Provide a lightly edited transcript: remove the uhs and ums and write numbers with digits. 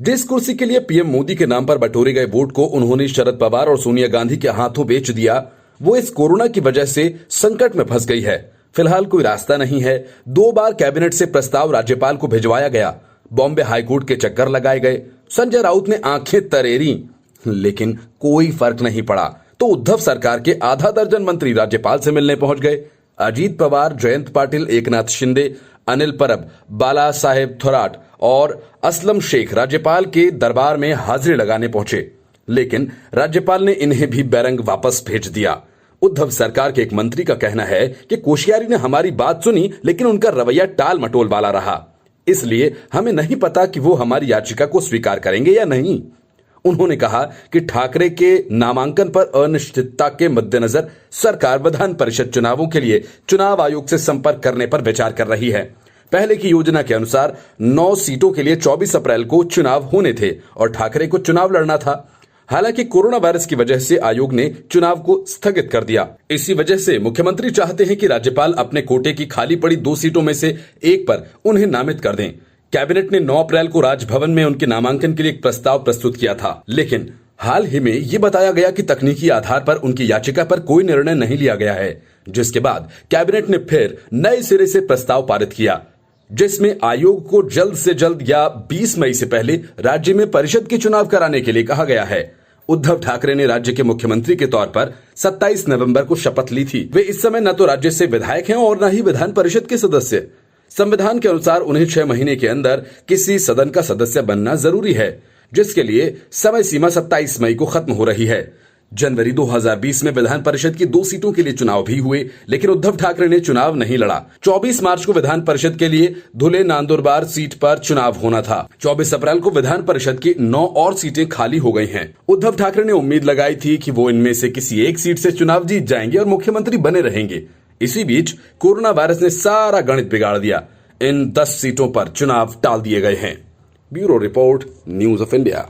जिस कुर्सी के लिए पीएम मोदी के नाम पर बटोरे गए वोट को उन्होंने शरद पवार और सोनिया गांधी के हाथों बेच दिया, वो इस कोरोना की वजह से संकट में फंस गई है। फिलहाल कोई रास्ता नहीं है। 2 बार कैबिनेट से प्रस्ताव राज्यपाल को भिजवाया गया, बॉम्बे हाईकोर्ट के चक्कर लगाए गए, संजय राउत ने आंखें तरेरी, लेकिन कोई फर्क नहीं पड़ा। तो उद्धव सरकार के आधा दर्जन मंत्री राज्यपाल से मिलने पहुंच गए। अजीत पवार, जयंत पाटिल, एकनाथ शिंदे, अनिल परब, बाला साहेब थोराट और असलम शेख राज्यपाल के दरबार में हाजिरी लगाने पहुंचे, लेकिन राज्यपाल ने इन्हें भी बेरंग वापस भेज दिया। उद्धव सरकार के एक मंत्री का कहना है कि कोश्यारी ने हमारी बात सुनी, लेकिन उनका रवैया टाल मटोल वाला रहा, इसलिए हमें नहीं पता कि वो हमारी याचिका को स्वीकार करेंगे या नहीं। उन्होंने कहा कि ठाकरे के नामांकन पर अनिश्चितता के मद्देनजर सरकार विधान परिषद चुनावों के लिए चुनाव आयोग से संपर्क करने पर विचार कर रही है। पहले की योजना के अनुसार 9 सीटों के लिए 24 अप्रैल को चुनाव होने थे और ठाकरे को चुनाव लड़ना था। हालांकि कोरोना वायरस की वजह से आयोग ने चुनाव को स्थगित कर दिया। इसी वजह से मुख्यमंत्री चाहते हैं कि राज्यपाल अपने कोटे की खाली पड़ी 2 सीटों में से एक पर उन्हें नामित कर दें। कैबिनेट ने 9 अप्रैल को राजभवन में उनके नामांकन के लिए एक प्रस्ताव प्रस्तुत किया था, लेकिन हाल ही में ये बताया गया कि तकनीकी आधार पर उनकी याचिका पर कोई निर्णय नहीं लिया गया है, जिसके बाद कैबिनेट ने फिर नए सिरे से प्रस्ताव पारित किया, जिसमें आयोग को जल्द से जल्द या 20 मई से पहले राज्य में परिषद के चुनाव कराने के लिए कहा गया है। उद्धव ठाकरे ने राज्य के मुख्यमंत्री के तौर पर 27 नवंबर को शपथ ली थी। वे इस समय न तो राज्य से विधायक हैं और न ही विधान परिषद के सदस्य। संविधान के अनुसार उन्हें 6 महीने के अंदर किसी सदन का सदस्य बनना जरूरी है, जिसके लिए समय सीमा 27 मई को खत्म हो रही है। जनवरी 2020 में विधान परिषद की 2 सीटों के लिए चुनाव भी हुए, लेकिन उद्धव ठाकरे ने चुनाव नहीं लड़ा। 24 मार्च को विधान परिषद के लिए धुले नांदुरबार सीट पर चुनाव होना था। 24 अप्रैल को विधान परिषद की 9 और सीटें खाली हो गई हैं। उद्धव ठाकरे ने उम्मीद लगाई थी कि वो इनमें से किसी एक सीट से चुनाव जीत जाएंगे और मुख्यमंत्री बने रहेंगे। इसी बीच कोरोना वायरस ने सारा गणित बिगाड़ दिया। इन 10 सीटों पर चुनाव टाल दिए गए हैं। Bureau report, news of India.